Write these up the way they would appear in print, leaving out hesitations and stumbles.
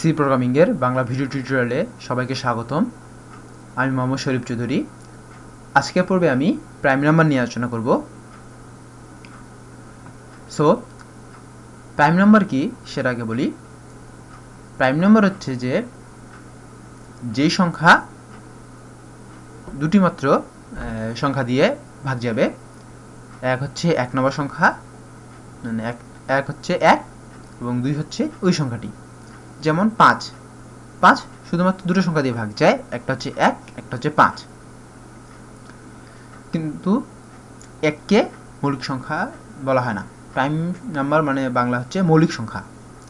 C প্রোগ্রামিংয়ের Bangla video টিউটোরিয়ালে সবাইকে স্বাগতম। আমি মোহাম্মদ শরীফ চৌধুরী। আজকের পর্বে আমি প্রাইম নাম্বার নিয়ে আলোচনা করব। সো প্রাইম নাম্বার কি সেটা আগে বলি। প্রাইম নাম্বার হচ্ছে যেই সংখ্যা দুটি মাত্র সংখ্যা দিয়ে ভাগ যাবে। এক হচ্ছে এক নম্বর সংখ্যা, মানে এক হচ্ছে এক, এবং দুই হচ্ছে ওই সংখ্যাটি। যেমন ৫ শুধুমাত্র দুটো সংখ্যা দিয়ে ভাগ যায়, একটা হচ্ছে এক, একটা হচ্ছে ৫। কিন্তু এককে মৌলিক সংখ্যা বলা হয় না। প্রাইম নাম্বার মানে বাংলা হচ্ছে মৌলিক সংখ্যা,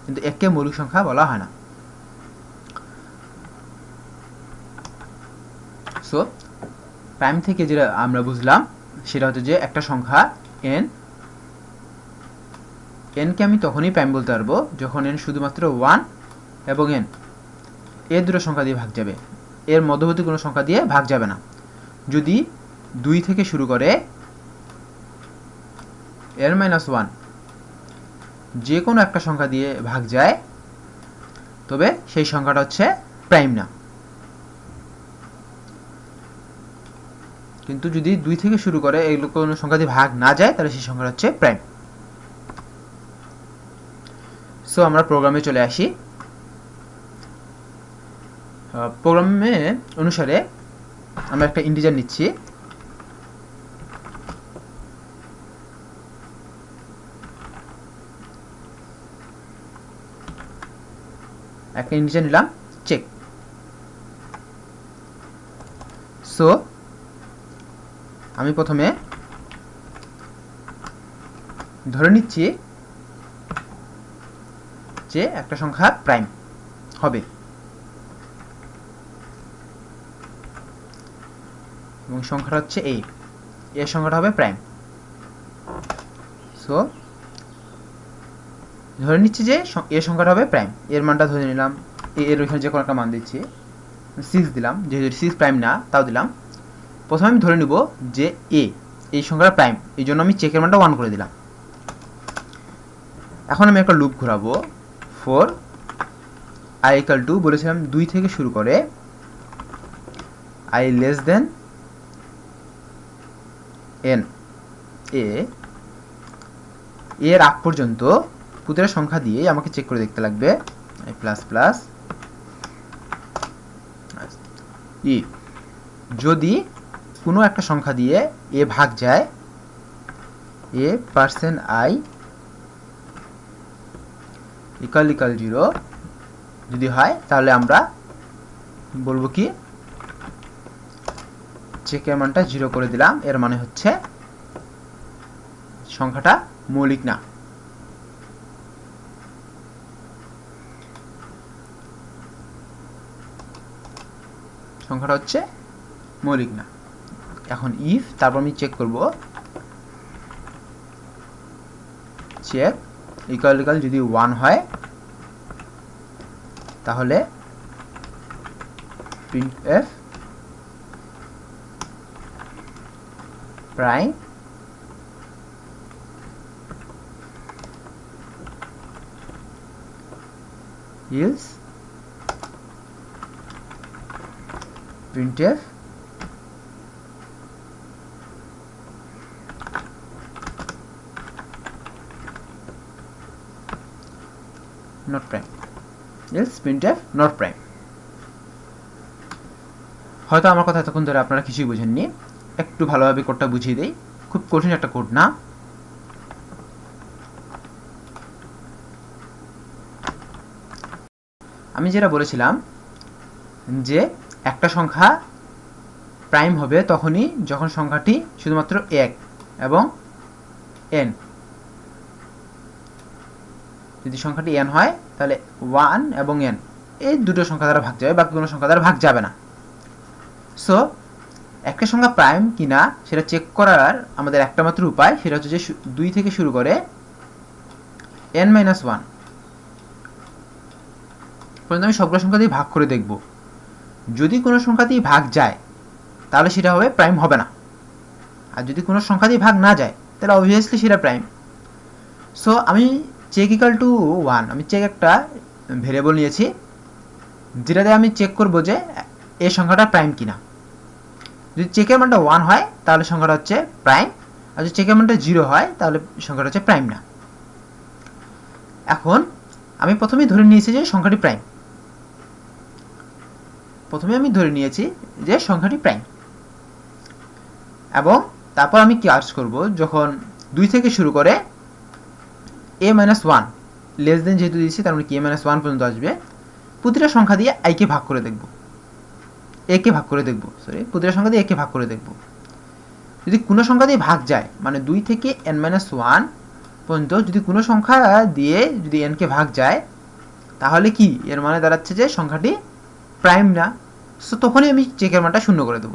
কিন্তু এককে মৌলিক সংখ্যা বলা হয় না। সো প্রাইম থেকে যেটা আমরা বুঝলাম সেটা হচ্ছে যে একটা সংখ্যা এন, এনকে আমি তখনই প্রাইম বলতে পারবো যখন এন শুধুমাত্র 1 এবং এন এর দুটো সংখ্যা দিয়ে ভাগ যাবে, এর মধ্যবর্তী কোনো সংখ্যা দিয়ে ভাগ যাবে না। যদি 2 থেকে শুরু করে n-1 যে কোনো একটা সংখ্যা দিয়ে ভাগ যায়, তবে সেই সংখ্যাটা হচ্ছে প্রাইম না। কিন্তু যদি 2 থেকে শুরু করে এগুলো কোনো সংখ্যা দিয়ে ভাগ না যায়, তাহলে সেই সংখ্যাটা হচ্ছে প্রাইম। সো আমরা প্রোগ্রামে চলে আসি। প্রোগ্রামে অনুসারে আমরা একটা ইন্টিজার নিচ্ছি। একটা ইন্টিজার নিলাম চেক। সো আমি প্রথমে ধরে নিচ্ছি যে একটা সংখ্যা প্রাইম হবে, এবং সংখ্যাটা হচ্ছে এর সংখ্যাটা হবে প্রাইম। সো ধরে নিচ্ছি যে এর সংখ্যাটা হবে প্রাইম, এর মানটা ধরে নিলাম, এর ওইখানে যে কোনো একটা মান দিচ্ছি, 6 দিলাম, যেহেতু 6 প্রাইম না তাও দিলাম। প্রথমে আমি ধরে নিব যে এই সংখ্যাটা প্রাইম, এই জন্য আমি চেকের মানটা 1 করে দিলাম। এখন আমি একটা লুপ ঘোরাবো। ফর i equal to বলেছিলাম 2 থেকে শুরু করে i less than n এর আগ পর্যন্ত প্রতিটা সংখ্যা দিয়ে আমাকে চেক করে দেখতে লাগবে i প্লাস প্লাস ই। যদি কোনো একটা সংখ্যা দিয়ে এ ভাগ যায়, a%i equal 0 যদি হয়, তাহলে আমরা বলবো কি চেকের মানটা 0 করে দিলাম, এর মানে হচ্ছে সংখ্যাটা মৌলিক না। সংখ্যাটা হচ্ছে মৌলিক না। এখন ইফ, তারপর আমি চেক করব, চেক ইকুয়াল যদি 1 হয়, তাহলে printf prime is printf not prime, else printf not prime। হয়তো আমার কথা এতক্ষণ ধরে আপনারা কিছুই বুঝেননি, একটু ভালোভাবে কোডটা বুঝিয়ে দেই। খুব কঠিন একটা কোড না। আমি যেটা বলেছিলাম যে একটা সংখ্যা প্রাইম হবে তখনই যখন সংখ্যাটি শুধুমাত্র 1 এবং n। যদি সংখ্যাটি n হয়, তাহলে 1 এবং n এই দুটো সংখ্যা দ্বারা ভাগ যাবে, বাকি কোনো সংখ্যা দ্বারা ভাগ যাবে না। সো একটা সংখ্যা প্রাইম কিনা সেটা চেক করার আমাদের একটা মাত্র উপায়, সেটা হচ্ছে যে 2 থেকে শুরু করে n-1 পর্যন্ত আমি সবগুলো সংখ্যা দিয়ে ভাগ করে দেখব। যদি কোনো সংখ্যা দিয়ে ভাগ যায়, তাহলে সেটা হবে প্রাইম হবে না। আর যদি কোনো সংখ্যা দিয়ে ভাগ না যায়, তাহলে অবভিয়াসলি সেটা প্রাইম। সো আমি চেক ইকুয়াল টু 1, আমি চেক একটা ভেরিয়েবল নিয়েছি, যেটাতে আমি চেক করব যে এই সংখ্যাটা প্রাইম কিনা। যদি চেকের মানটা 1 হয় তাহলে সংখ্যাটা হচ্ছে প্রাইম, আর যদি চেকের মানটা 0 হয় তাহলে সংখ্যাটা হচ্ছে প্রাইম না। এখন আমি প্রথমেই ধরে নিয়েছি যে সংখ্যাটি প্রাইম। এবং তারপর আমি কাজ করব, যখন 2 থেকে শুরু করে a-1 লেস দেন যেহেতু দিয়েছি, তার মানে কি a-1 পর্যন্ত আসবে, প্রতিটা সংখ্যা দিয়ে i কে ভাগ করে দেখব, প্রতিটা সংখ্যা দিয়ে a কে ভাগ করে দেখব। যদি কোনো সংখ্যা দিয়ে ভাগ যায়, মানে 2 থেকে n-1 পর্যন্ত যদি কোনো সংখ্যা দিয়ে যদি n কে ভাগ যায়, তাহলে কি এর মানে দাঁড়াচ্ছে যে সংখ্যাটি প্রাইম না। সো তখনই আমি চেকের মানটা 0 করে দেব।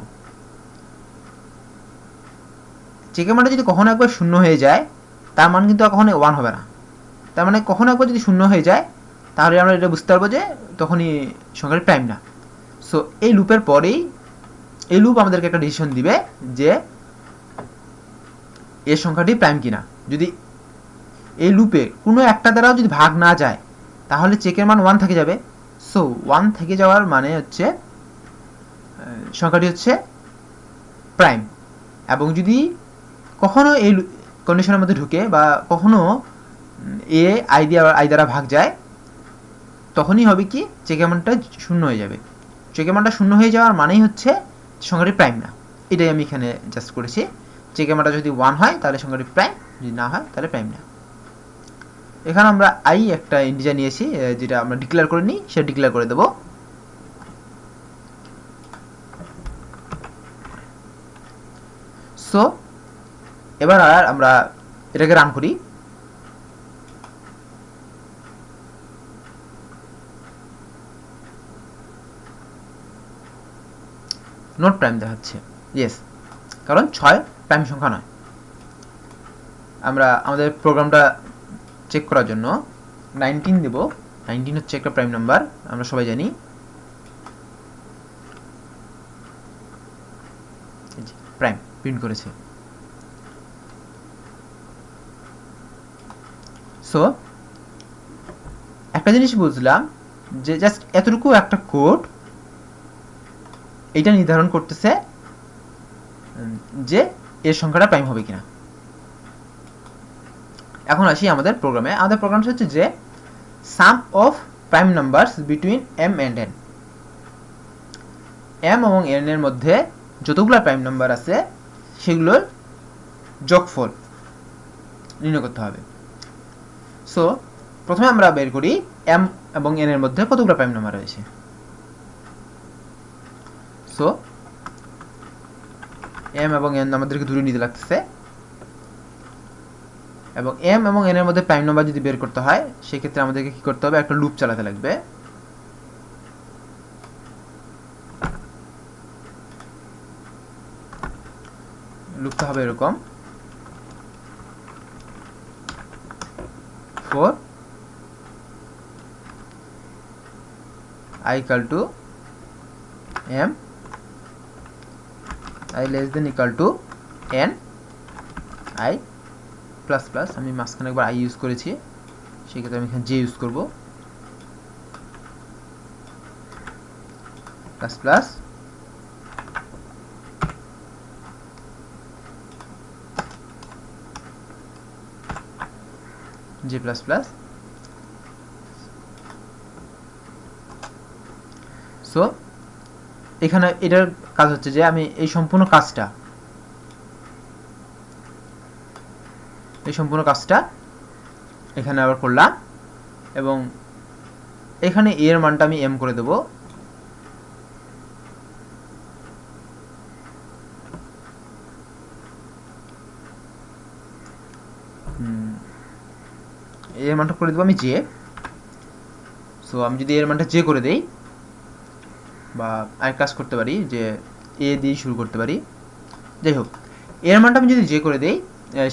চেকের মানটা যদি কখনো একবার 0 হয়ে যায়, তার মান কিন্তু কখনো 1 হবে না। তার মানে কখনো একবার যদি 0 হয়ে যায়, তাহলে আমরা এটা বুঝতে পারবো যে তখনই সংখ্যাটি প্রাইম না। সো এই লুপের পরেই, এই লুপ আমাদেরকে একটা ডিসিশন দিবে যে এই সংখ্যাটি প্রাইম কিনা। যদি এই লুপে কোনো একটা দ্বারাও যদি ভাগ না যায়, তাহলে চেকের মান 1 থেকে যাবে। সো 1 থেকে যাওয়ার মানে হচ্ছে সংখ্যাটি হচ্ছে প্রাইম। এবং যদি কখনো এই কন্ডিশনের মধ্যে ঢুকে বা কখনো এ আই দ্বারা ভাগ যায়, তখনই হবে কি চেকের মানটা 0 হয়ে যাবে। চেকের মানটা 0 হয়ে যাওয়ার মানেই হচ্ছে সংখ্যাটি প্রাইম না। এটাই আমি এখানে জাস্ট করেছি। চেকের মানটা যদি 1 হয় তাহলে সংখ্যাটি প্রাইম, যদি না হয় তাহলে প্রাইম না। এখানে আমরা আই একটা ইন্টিজার নিয়েছি, যেটা আমরা ডিক্লেয়ার করে নিই, সেটা ডিক্লেয়ার করে দেব। সো এবার আমরা এটাকে রান করি। নট প্রাইম দেখাচ্ছে, ইয়েস, কারণ 6 প্রাইম সংখ্যা নয়। আমরা আমাদের প্রোগ্রামটা চেক করার জন্য 19 দেব। 19 হচ্ছে একটা প্রাইম নাম্বার, আমরা সবাই জানি। প্রাইম প্রিন্ট করেছে। সো একটা জিনিস বুঝলাম যে জাস্ট এতটুকু একটা কোড এটা নির্ধারণ করতেছে যে এর সংখ্যাটা প্রাইম হবে কিনা। এখন আসি আমাদের প্রোগ্রামে। আমাদের প্রোগ্রামটা হচ্ছে যে sum of prime numbers between m and n। m এবং n এর মধ্যে যতগুলো প্রাইম নাম্বার আছে সেগুলোর যোগফল নির্ণয় করতে হবে। সো প্রথমে আমরা বের করি m এবং n এর মধ্যে কতগুলো প্রাইম নাম্বার রয়েছে। সো m এবং n আমাদেরকে দূরে নিতে লাগতেছে, এবং m এবং n এর মধ্যে প্রাইম নাম্বার যদি বের করতে হয়, সেক্ষেত্রে আমাদেরকে কি করতে হবে, একটা লুপ চালাতে লাগবে। লুপটা হবে এরকম, for I equal to m, I less than equal to n, I plus plus, আমি মাঝখানে একবার i ইউজ করেছি, সেক্ষেত্রে আমি এখানে j ইউজ করব, plus plus j plus plus. So এখানে এটার কাজ হচ্ছে যে আমি এই সম্পূর্ণ কাজটা এখানে আবার করলাম, এবং এখানে a এর মানটা আমি m করে দেব। এর মানটা করে দেবো আমি j। সো আমি যদি এর মানটা j করে দেই, বা আরেক কাজ করতে পারি যে a দিয়ে শুরু করতে পারি, যাই হোক, এর মানটা আমি যদি j করে দেই,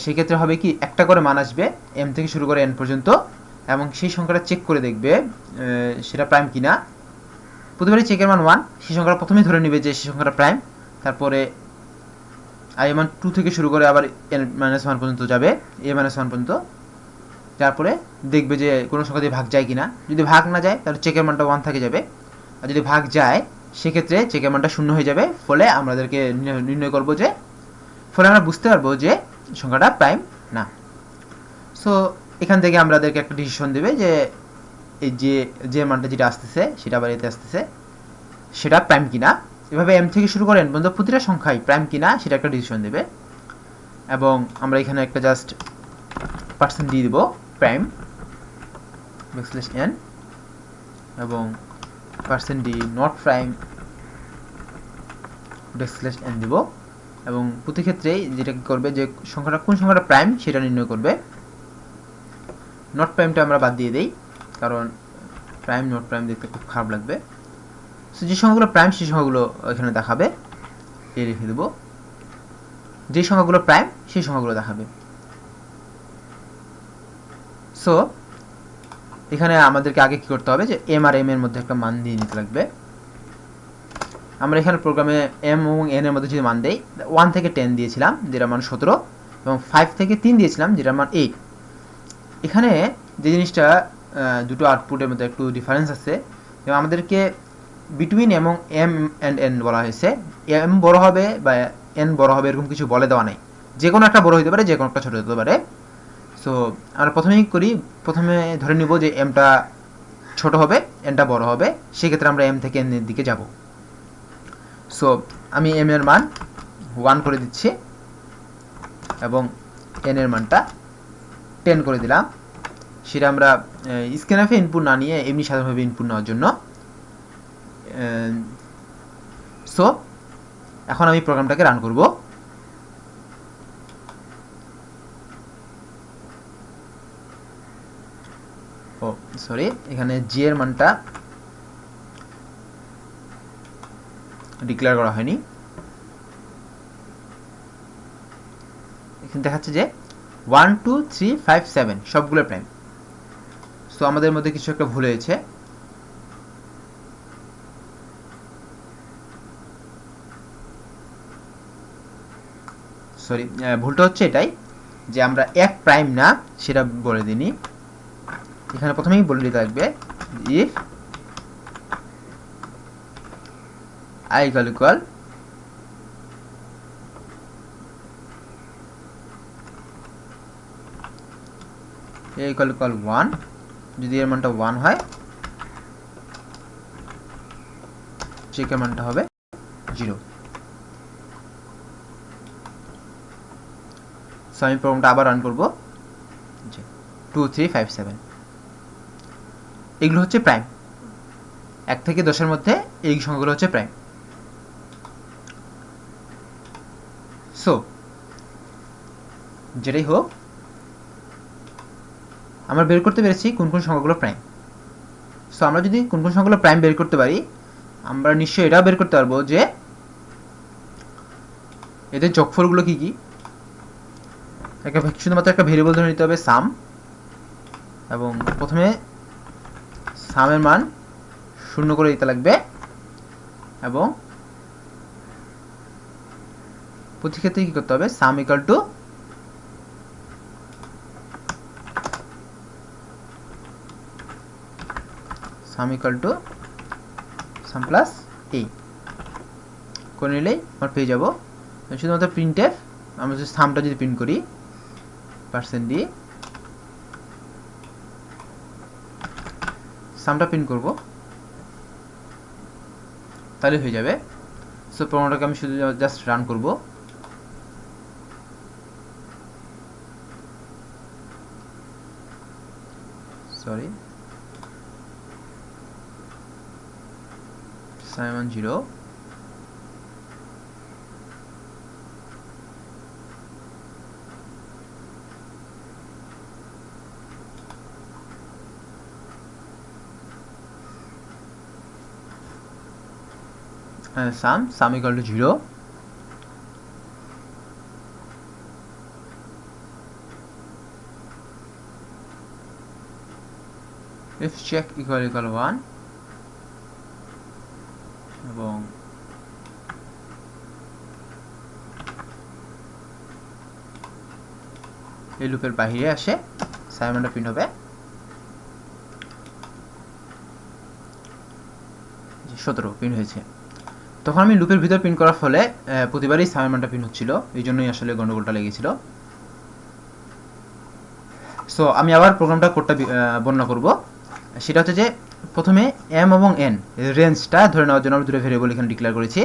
সেক্ষেত্রে হবে কি একটা করে মান আসবে m থেকে শুরু করে n পর্যন্ত, এবং সেই সংখ্যাটা চেক করে দেখবে সেটা প্রাইম কিনা। প্রতিবারই চেকের মান 1, সেই সংখ্যাটা প্রথমেই ধরে নেবে যে সেই সংখ্যাটা প্রাইম, তারপরে i মান 2 থেকে শুরু করে আবার n-1 পর্যন্ত যাবে, a-1 পর্যন্ত, তারপরে দেখবে যে কোনো সংখ্যা দিয়ে ভাগ যায় কিনা। যদি ভাগ না যায় তাহলে চেকের মানটা 1 থেকে যাবে। আর যদি ভাগ যায় সেক্ষেত্রে চেকের মানটা শূন্য হয়ে যাবে, ফলে আমাদেরকে নির্ণয় করব যে, ফলে আমরা বুঝতে পারবো যে সংখ্যাটা প্রাইম না। সো এখান থেকে আমাদেরকে একটা ডিসিশন দেবে যে এই যে মানটা যেটা আসতেছে সেটা আবার এতে আসতেছে সেটা প্রাইম কিনা। এভাবে এম থেকে শুরু করেন বন্ধু প্রতিটা সংখ্যাই প্রাইম কিনা সেটা একটা ডিসিশন দেবে। এবং আমরা এখানে একটা জাস্ট পার্সেন্ট দিয়ে দিব প্রাইম ব্যাকস্ল্যাশ এন, এবং percent D not prime backslash N দিব। এবং প্রতি ক্ষেত্রেই যেটা করবে যে সংখ্যাটা কোন সংখ্যাটা প্রাইম সেটা নির্ণয় করবে। নট প্রাইমটা আমরা বাদ দিয়ে দেই, কারণ প্রাইম নট প্রাইম দেখতে খুব খারাপ লাগবে। সো যে সংখ্যাগুলো প্রাইম সেই সংখ্যাগুলো এখানে দেখাবে, এ রেখে দেবো। যে সংখ্যাগুলো প্রাইম সেই সংখ্যাগুলো দেখাবে। সো এখানে আমাদেরকে আগে কি করতে হবে যে এম আর এম এর মধ্যে একটা মান দিয়ে নিতে লাগবে। আমরা এখানে প্রোগ্রামে এম এবং এন এর মধ্যে যদি মান দেই, 1 থেকে 10 দিয়েছিলাম যেটার মান 17, এবং 5 থেকে 3 দিয়েছিলাম যেটার মান 8। এখানে যে জিনিসটা দুটো আউটপুটের মধ্যে একটু ডিফারেন্স আছে, এবং আমাদেরকে বিটুইন এবং এম অ্যান্ড এন বলা হয়েছে। এম বড় হবে বা এন বড় হবে এরকম কিছু বলে দেওয়া নাই, যে কোনো একটা বড় হতে পারে, যে কোনো একটা ছোট হতে পারে। সো আমরা প্রথমে ধরে নিব যে এমটা ছোট হবে, এনটা বড় হবে, সেক্ষেত্রে আমরা এম থেকে এন এর দিকে যাব। সো আমি এম এর মান 1 করে দিচ্ছি এবং এন এর মানটা 10 করে দিলাম। সেটা আমরা স্ক্যানফে ইনপুট না নিয়ে এমনি সাধারণভাবে ইনপুট নেওয়ার জন্য। সো এখন আমি প্রোগ্রামটাকে রান করব। ও সরি, এখানে জি এর মানটা ডিক্লেয়ার করা হয়নি। এখানে দেখাচ্ছে যে 1 2 3 5 7 সবগুলো প্রাইম। সো আমাদের মধ্যে কিছু একটা ভুল হয়েছে। সরি, ভুলটা হচ্ছে এটাই যে আমরা এক প্রাইম না সেটা বলে দিইনি। এখানে প্রথমেই বলে দিতে লাগবে if i equal a equal 1, যদি এর মানটা 1 হয় চেকের মানটা হবে 0। সো আমি প্রোগ্রামটা আবার রান করব। 2 3 5 7 এগুলো হচ্ছে প্রাইম। 1 থেকে 10 এর মধ্যে এই সংখ্যাগুলো হচ্ছে প্রাইম। সো যেটাই হোক, আমরা বের করতে পেরেছি কোন কোন সংখ্যাগুলো প্রাইম। সো আমরা যদি কোন কোন সংখ্যাগুলো প্রাইম বের করতে পারি, আমরা নিশ্চয়ই এটাও বের করতে পারবো যে এদের যোগফলগুলো কি কি। শুধুমাত্র একটা ভেরিয়েবল ধরে নিতে হবে সাম, এবং প্রথমে সামের মান 0 করে দিতে লাগবে, এবং প্রতি ক্ষেত্রে কি করতে হবে, sum equal to sum plus a করে নিলেই আমরা পেয়ে যাব। শুধুমাত্র প্রিন্টএফ আমরা যদি সামটা যদি প্রিন্ট করি পার্সেন্ট দিয়ে সামটা প্রিন্ট করব, তাহলে হয়ে যাবে। সো প্রোগ্রামটাকে আমি শুধু জাস্ট রান করব। Sorry, Simon 0 sum equal to 0, if check equal 1, এবং এই লুপের বাইরে আসে সাইমনটা প্রিন্ট হবে। 17 প্রিন্ট হয়েছে। তখন আমি লুপের ভিতর প্রিন্ট করার ফলে প্রতিবারই সামের মানটা প্রিন্ট হচ্ছিল, এই জন্যই আসলে গন্ডগোলটা লেগেছিল। সো আমি আবার প্রোগ্রামটা কোডটা বর্ণনা করব। সেটা হচ্ছে যে প্রথমে এম এবং এন রেঞ্জটা ধরে নেওয়ার জন্য আমরা দুটো ভেরিয়েবল এখানে ডিক্লেয়ার করেছি,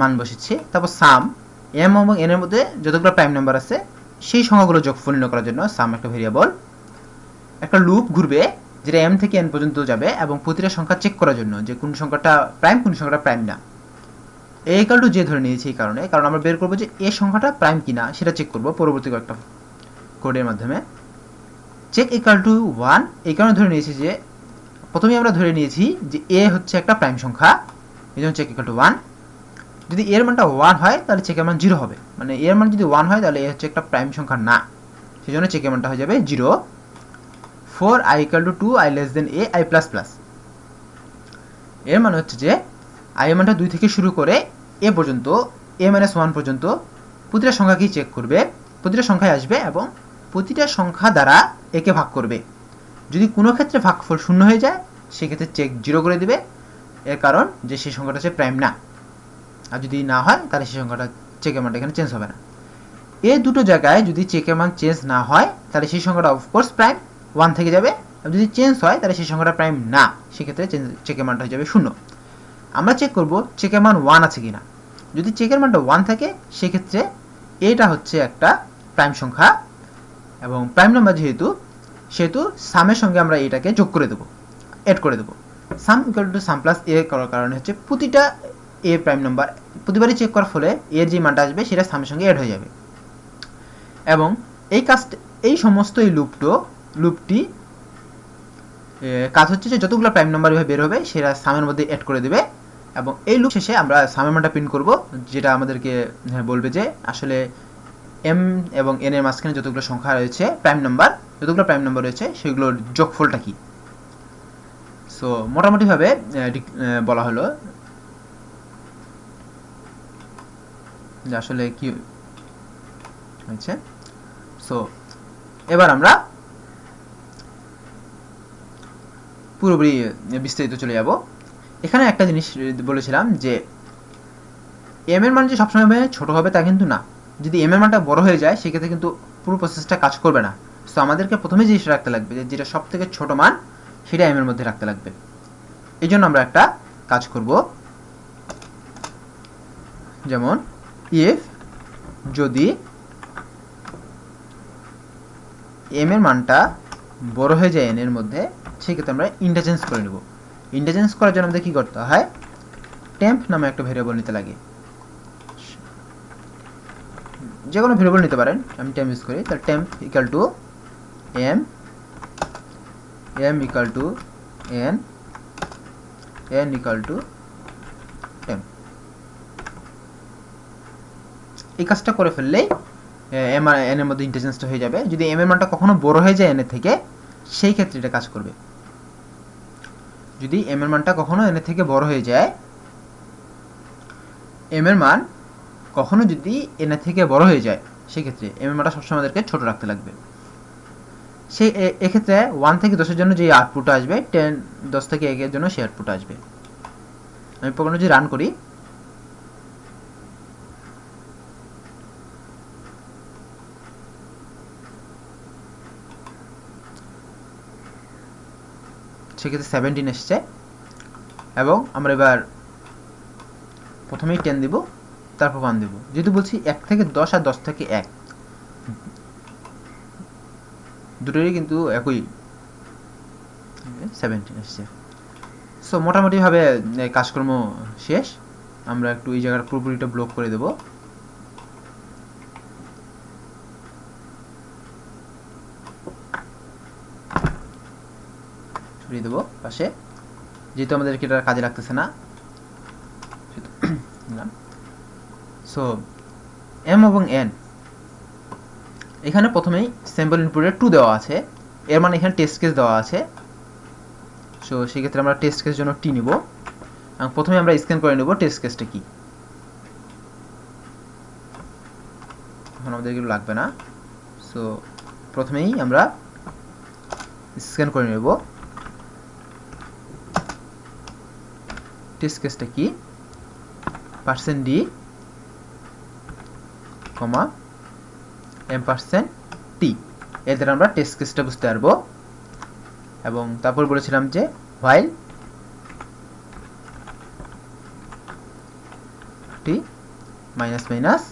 মান বসেছি। তারপর সাম এম এবং এন এর মধ্যে যতগুলো প্রাইম নাম্বার আছে সেই সংখ্যাগুলো যোগফল নির্ণয় করার জন্য সাম একটা ভেরিয়েবল। একটা লুপ ঘুরবে যেটা এম থেকে এন পর্যন্ত যাবে এবং প্রতিটা সংখ্যা চেক করার জন্য যে কোন সংখ্যাটা প্রাইম কোন সংখ্যাটা প্রাইম না। এ ইকুয়াল টু যে ধরে নিয়েছি এই কারণে, কারণ আমরা বের করবো যে এ সংখ্যাটা প্রাইম কিনা সেটা চেক করব পরবর্তী কয়েকটা কোডের মাধ্যমে। চেক ইকুয়াল টু 1 এই কারণে ধরে নিয়েছি যে প্রথমে আমরা ধরে নিয়েছি যে এ হচ্ছে একটা প্রাইম সংখ্যা, এই জন্য চেক ইকুয়াল টু 1। যদি এর মানটা 1 হয় তাহলে চেকের মান 0 হবে, মানে এর মান যদি 1 হয় তাহলে এ হচ্ছে একটা প্রাইম সংখ্যা না, সেই জন্য চেকের মানটা হয়ে যাবে 0। For i equal to 2 i less than a i plus plus, এর মানে হচ্ছে যে i এর মানটা 2 থেকে শুরু করে a পর্যন্ত a minus 1 পর্যন্ত প্রতিটা সংখ্যাকেই চেক করবে, প্রতিটা সংখ্যায় আসবে এবং প্রতিটা সংখ্যা দ্বারা একে ভাগ করবে। যদি কোনো ক্ষেত্রে ভাগফল 0 হয়ে যায় সেক্ষেত্রে চেক 0 করে দিবে, এর কারণ যে সেই সংখ্যাটা হচ্ছে প্রাইম না। আর যদি না হয় তাহলে সেই সংখ্যাটা চেকের মানটা এখানে চেঞ্জ হবে না। এই দুটো জায়গায় যদি চেকের মান চেঞ্জ না হয় তাহলে সেই সংখ্যাটা অফকোর্স প্রাইম 1 থেকে যাবে, আর যদি চেঞ্জ হয় তাহলে সেই সংখ্যাটা প্রাইম না, সেক্ষেত্রে চেকের মানটা হয়ে যাবে 0। আমরা চেক করব চেকের মান 1 আছে কিনা। যদি চেকের মানটা 1 থাকে সেক্ষেত্রে এটা হচ্ছে একটা প্রাইম সংখ্যা এবং প্রাইম নাম্বার সেহেতু সামের সঙ্গে আমরা এটাকে যোগ করে দেবো, এড করে দেবো। Sum equal to sum plus a করার কারণে হচ্ছে প্রতিটা এ প্রাইম নাম্বার প্রতিবারই চেক করার ফলে এর যে মানটা আসবে সেটা সামের সঙ্গে এড হয়ে যাবে। এবং এই সমস্ত এই লুপটি কাজ হচ্ছে যে যতগুলো প্রাইম নাম্বার এভাবে বের হবে সেটা সামের মধ্যে অ্যাড করে দেবে এবং এই লুপ শেষে আমরা সামের মানটা প্রিন্ট করব, যেটা আমাদেরকে বলবে যে আসলে এম এবং এন এর মাঝখানে যতগুলো সংখ্যা রয়েছে যতগুলো প্রাইম নাম্বার রয়েছে সেগুলোর যোগফলটা কি। সো মোটামুটিভাবে বলা হলো যে আসলে কি হয়েছে। সো এবার আমরা পুরোপুরি বিস্তারিত চলে যাব। এখানে একটা জিনিস বলেছিলাম যে এম এর মান যে সবসময় ছোট হবে তা কিন্তু না, যদি এম এর মানটা বড় হয়ে যায় সেক্ষেত্রে কিন্তু পুরো প্রসেসটা কাজ করবে না। সো আমাদেরকে প্রথমে জিনিসটা রাখতে লাগবে যে যেটা সব থেকে ছোট মান সেটা এম এর মধ্যে রাখতে লাগবে। এই জন্য আমরা একটা কাজ করব, যেমন ইফ যদি এম এর মানটা বড় হয়ে যায় এন এর মধ্যে সেক্ষেত্রে আমরা ইন্টারচেঞ্জ করে নেব। ইন্টারচেঞ্জ করার জন্য আমাদের কি করতে হয়, টেম্প নামে একটা ভেরিয়েবল নিতে লাগে, যে কোনো ভেরিয়েবল নিতে পারেন, আমি টেম্প ইউজ করি। তাহলে temp equal to m, m equal to n, n equal to temp. এই কাজটা করে ফেললেই এম আর এন এর মধ্যে ইন্টারচেঞ্জটা হয়ে যাবে। যদি এম এর মানটা কখনো বড় হয়ে যায় এন এর থেকে সেই ক্ষেত্রে এটা কাজ করবে। যদি এম এর মানটা কখনো এন এর থেকে বড় হয়ে যায়, এম এর মান কখনো যদি এন এর থেকে বড় হয়ে যায় সেক্ষেত্রে এম এর মানটা সবসময় আমাদেরকে ছোট রাখতে লাগবে। সেই এক্ষেত্রে 1 থেকে 10 এর জন্য যে আউটপুট আসবে 10 থেকে 1 এর জন্য সেই আউটপুট আসবে। আমি প্রোগ্রামটা যদি রান করি সেক্ষেত্রে 17 এসছে এবং আমরা এবার প্রথমেই 10 দিব তারপর 1 দেব। যেহেতু বলছি 1 থেকে 10 আর 10 থেকে 1 দুটোরই কিন্তু একই 17 এসছে। সো মোটামুটিভাবে কাজকর্ম শেষ। আমরা একটু এই জায়গার পুরোপুরিটা ব্লক করে দেব। সরিয়ে দেবো পাশে, যেহেতু আমাদেরকে এটা কাজে লাগতেছে না। সো এম এবং এন এখানে প্রথমেই স্যাম্পল ইনপুটে 2 দেওয়া আছে, এর মানে এখানে টেস্ট কেস দেওয়া আছে। সো সেক্ষেত্রে আমরা টেস্ট কেস জন্য টি নিব এবং প্রথমে আমরা স্ক্যান করে নেব টেস্ট কেসটা কি। এখন আমাদের এগুলো লাগবে না। সো প্রথমেই আমরা স্ক্যান করে নেব। টেস্ট কেসটা কি %d, m%t, এদের আমরা টেস্ট কেসটা বুঝতে পারবো। এবং তারপর বলেছিলাম যে while t মাইনাস মাইনাস,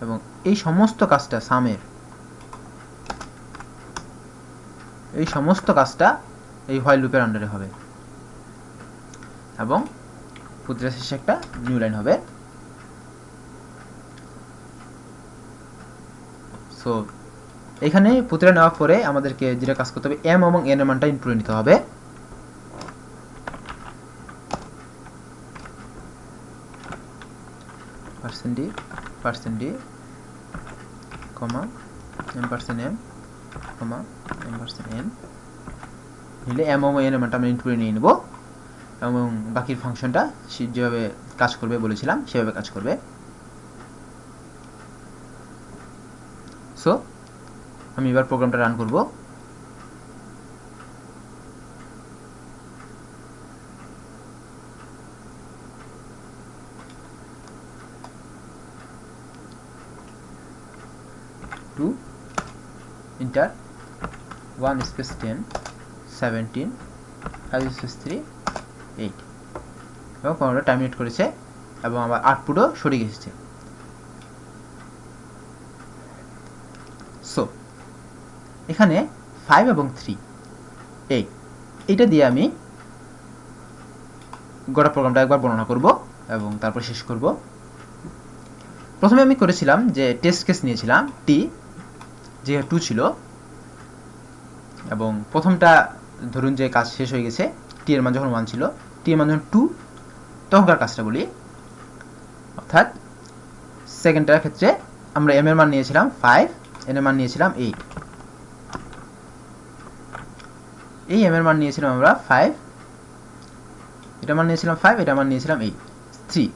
এবং এই সমস্ত কাজটা সামের, এই সমস্ত কাজটা এই while লুপের আন্ডারে হবে এবং প্রতিটা শেষে একটা নিউ লাইন হবে। সো এখানে প্রতিটা নেওয়ার পরে আমাদেরকে যেটা কাজ করতে হবে m এবং n এর মানটা ইনপুটে নিতে হবে। %d, %d, m%m, m%n নিলে m এবং n এর মানটা আমরা ইনপুটে নিয়ে নেব এবং বাকি ফাংশনটা যেভাবে কাজ করবে বলেছিলাম সেভাবে কাজ করবে। সো আমি এবার প্রোগ্রামটা রান করব। টু ইন্টার 1 স্পেস 10 17 5 স্পেস 3 8 এবং প্রোগ্রামটা টার্মিনেট করেছে এবং আমার আউটপুটও সঠিক এসেছে। সো এখানে 5 এবং 3 এইটা দিয়ে আমি গোটা প্রোগ্রামটা একবার বর্ণনা করব এবং তারপর শেষ করব। প্রথমে আমি করেছিলাম যে টেস্ট কেস নিয়েছিলাম t, যে 2 ছিল, এবং প্রথমটা ধরুন যে কাজ শেষ হয়ে গেছে, t এর মান যখন 1 ছিল, t এর মান যখন 2, তখনকার কাজটা বলি। অর্থাৎ সেকেন্ডটার ক্ষেত্রে আমরা m এর মান নিয়েছিলাম 5, n এর মান নিয়েছিলাম 8। এই m এর মান নিয়েছিলাম আমরা 5, এটা মান নিয়েছিলাম 5, এটা মান নিয়েছিলাম 8, 3।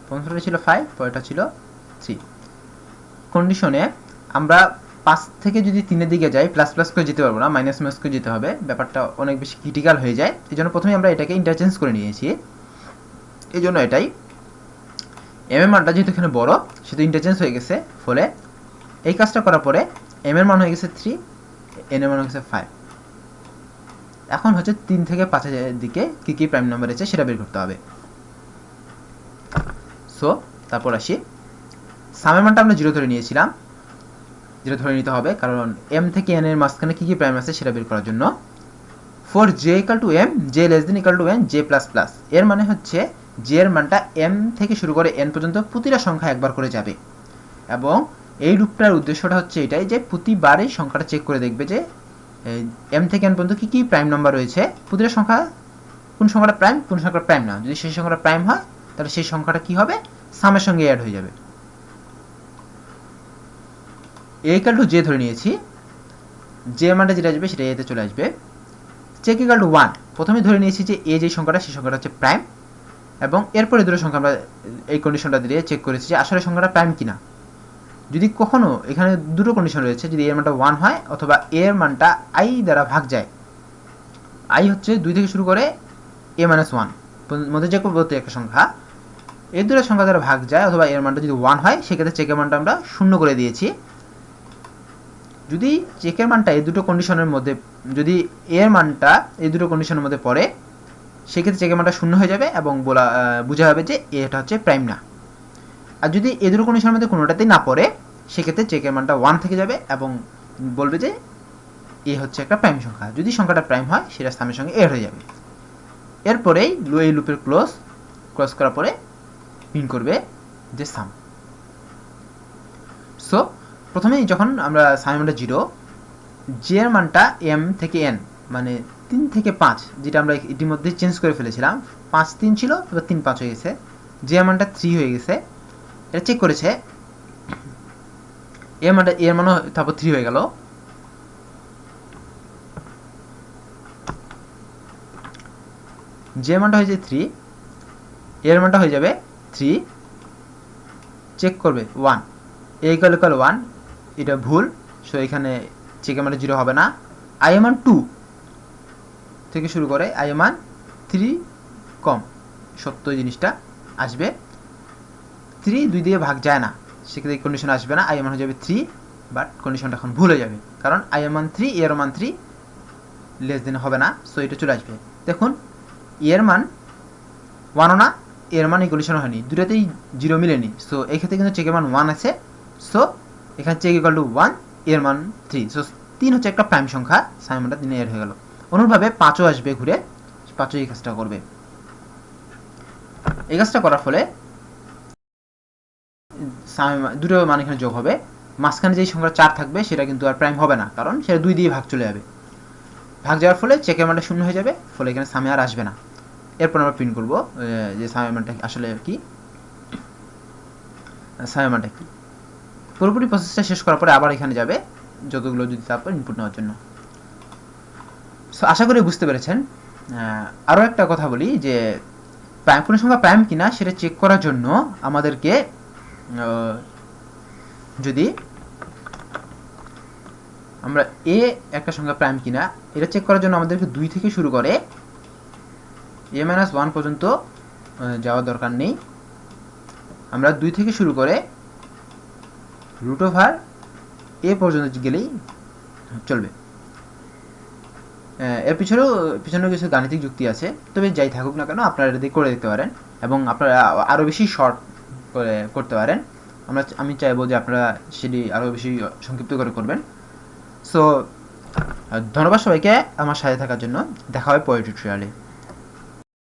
প্রথমটা ছিল 5, পরেরটা ছিল 3। কন্ডিশনে আমরা 5 থেকে যদি 3 এর দিকে যাই প্লাস প্লাস করে যেতে পারবো না, মাইনাস মাইনাস করে যেতে হবে, ব্যাপারটা অনেক বেশি ক্রিটিক্যাল হয়ে যায়। এই জন্য প্রথমে আমরা এটাকে ইন্টারচেঞ্জ করে নিয়েছি। এই জন্য এটাই m এর মানটা যেহেতু এখানে বড় সেহেতু ইন্টারচেঞ্জ হয়ে গেছে, ফলে এই কাজটা করার পরে m এর মান হয়ে গেছে 3, n এর মান হয়ে গেছে 5। এখন হচ্ছে 3 থেকে 5 এর দিকে কি কি প্রাইম নাম্বার আছে সেটা বের করতে হবে। সো তারপর আসি, সামের মানটা আমরা 0 ধরে নিয়েছিলাম, 0 ধরে নিতে হবে কারণ m থেকে n এর মাঝখানে কি কি প্রাইম আছে সেটা বের করার জন্য। For j equal to m, j less than equal to n, j plus plus, এর মানে হচ্ছে j এর মানটা m থেকে শুরু করে n পর্যন্ত প্রতিটা সংখ্যা একবার করে যাবে। এবং এই লুপটার উদ্দেশ্যটা হচ্ছে এটাই যে প্রতিবারই সংখ্যাটা চেক করে দেখবে যে m থেকে n পর্যন্ত কি কি প্রাইম নাম্বার রয়েছে, প্রতিটা সংখ্যা কোন সংখ্যাটা প্রাইম কোন সংখ্যাটা প্রাইম না। যদি সেই সংখ্যাটা প্রাইম হয় তাহলে সেই সংখ্যাটা কি হবে, সামের সঙ্গে অ্যাড হয়ে যাবে। a ইকুয়াল টু j ধরে নিয়েছি, j মানটা যেটা আসবে সেটা a তে চলে আসবে। চেক ইকুয়াল টু 1, প্রথমে ধরে নিয়েছি যে a যে সংখ্যাটা সেই সংখ্যাটা হচ্ছে প্রাইম, এবং এরপরে দুটো সংখ্যা আমরা এই কন্ডিশনটা দিয়ে চেক করেছি যে আসলে সংখ্যাটা প্রাইম কিনা। যদি কখনো এখানে দুটো কন্ডিশন রয়েছে, যদি এর মানটা 1 হয় অথবা এর মানটা i দ্বারা ভাগ যায়, i হচ্ছে 2 থেকে শুরু করে a - 1 মধ্যে যে কোনো একটা সংখ্যা, এই দুটো সংখ্যা দ্বারা ভাগ যায় অথবা এর মানটা যদি 1 হয় সেক্ষেত্রে চেকের মানটা আমরা 0 করে দিয়েছি। যদি চেকের মানটা এই দুটো কন্ডিশনের মধ্যে, যদি এর মানটা এই দুটো কন্ডিশনের মধ্যে পড়ে সেক্ষেত্রে চেকের মানটা 0 হয়ে যাবে এবং বোঝা যাবে যে এটা হচ্ছে প্রাইম না। আর যদি এই দুটো কন্ডিশনের মধ্যে কোনোটাতেই না পড়ে সেক্ষেত্রে চেকের মানটা 1 থেকে যাবে এবং বলবে যে এ হচ্ছে একটা প্রাইম সংখ্যা। যদি সংখ্যাটা প্রাইম হয় সেটা সামের সঙ্গে এড হয়ে যাবে। এরপরেই এই লুপের ক্লোজ করার পরে প্রিন্ট করবে যে সাম। সো প্রথমেই যখন আমরা সামের মানটা 0, জে এর মানটা m থেকে n মানে 3 থেকে 5, যেটা আমরা ইতিমধ্যে চেঞ্জ করে ফেলেছিলাম, 5 3 ছিল এবার 3 5 হয়ে গেছে, জে এর মানটা 3 হয়ে গেছে, এটা চেক করেছে, এর মানও তারপর 3 হয়ে গেল। জে মানটা হয়ে যায় 3, এর মানটা হয়ে যাবে 3, চেক করবে 1, a ইকুয়াল 1, এটা ভুল, সো এখানে চেকের মানটা 0 হবে না। i এর মান 2, থেকে শুরু করে i এর মান 3 কম, সত্য জিনিসটা আসবে। 3 2 দিয়ে ভাগ যায় না, সেক্ষেত্রে কন্ডিশন আসবে না, i এর মান হয়ে যাবে 3, বাট কন্ডিশনটা এখন ভুল হয়ে যাবে, কারণ i এর মান 3, এর মান 3 লেস দেন হবে না, সো এটা চলে আসবে। দেখুন এর মান 1ও না, এর মান এই কন্ডিশন হয়নি, দুটাতেই 0 মিলেনি, সো এই ক্ষেত্রে কিন্তু চেকের মান 1 আছে, সো এখানে চেক ইকুয়াল টু 1, এর মান 3, সো 3 হচ্ছে একটা প্রাইম সংখ্যা, সাইমনটা 3 এর হয়ে গেল। অনুরূপভাবে 5ও আসবে ঘুরে, 5ও এই কাজটা করবে। এই কাজটা করার ফলে দুটো মান এখানে যোগ হবে, মাঝখানে যেই সংখ্যা 4 থাকবে সেটা কিন্তু আর প্রাইম হবে না, কারণ সেটা 2 দিয়ে ভাগ চলে যাবে, ভাগ যাওয়ার ফলে চেকের মানটা 0 হয়ে যাবে, ফলে এখানে সামে আর আসবে না। এরপর আমরা প্রিন্ট করব যে সামে মানটা আসলে কি, সামে মানটা কি। পুরোপুরি প্রসেসটা শেষ করার পরে আবার এখানে যাবে যতগুলো যদি তারপর ইনপুট নেওয়ার জন্য। সো আশা করি বুঝতে পেরেছেন। আরও একটা কথা বলি যে কোনো সংখ্যা প্রাইম কিনা সেটা চেক করার জন্য আমাদেরকে যদি আমরা এ একটা সংখ্যা প্রাইম কিনা এটা চেক করার জন্য আমাদেরকে 2 থেকে শুরু করে a-1 পর্যন্ত যাওয়ার দরকার নেই, আমরা 2 থেকে শুরু করে √a পর্যন্ত গেলেই চলবে। এর পিছনেও কিছু গাণিতিক যুক্তি আছে, তবে যাই থাকুক না কেন আপনারা এটা দিয়ে করে দিতে পারেন এবং আপনারা আরও বেশি শর্ট করে করতে পারেন। আমি চাইবো যে আপনারা সেটি আরও বেশি সংক্ষিপ্ত করে করবেন। সো ধন্যবাদ সবাইকে আমার সাথে থাকার জন্য, দেখা হবে পরের টিউটোরিয়ালে।